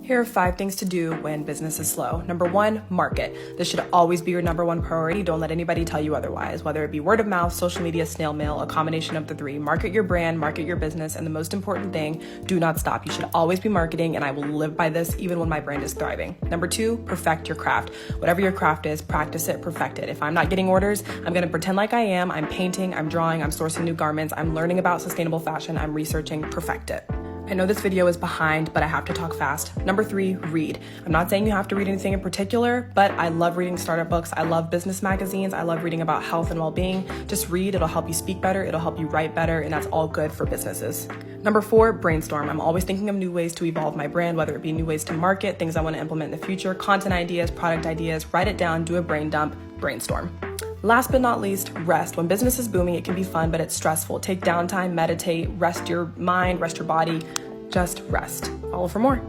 Here are 5 things to do when business is slow. Number 1, market. This should always be your number 1 priority. Don't let anybody tell you otherwise. Whether it be word of mouth, social media, snail mail, a combination of the 3. Market your brand, market your business, and the most important thing, do not stop. You should always be marketing, and I will live by this even when my brand is thriving. Number 2, perfect your craft. Whatever your craft is, practice it, perfect it. If I'm not getting orders, I'm gonna pretend like I am. I'm painting, I'm drawing, I'm sourcing new garments, I'm learning about sustainable fashion, I'm researching, perfect it. I know this video is behind, but I have to talk fast. Number 3, read. I'm not saying you have to read anything in particular, but I love reading startup books. I love business magazines. I love reading about health and well-being. Just read, it'll help you speak better, it'll help you write better, and that's all good for businesses. Number 4, brainstorm. I'm always thinking of new ways to evolve my brand, whether it be new ways to market, things I want to implement in the future, content ideas, product ideas. Write it down, do a brain dump, brainstorm. Last but not least, rest. When business is booming, it can be fun, but it's stressful. Take downtime, meditate, rest your mind, rest your body, just rest. Follow for more.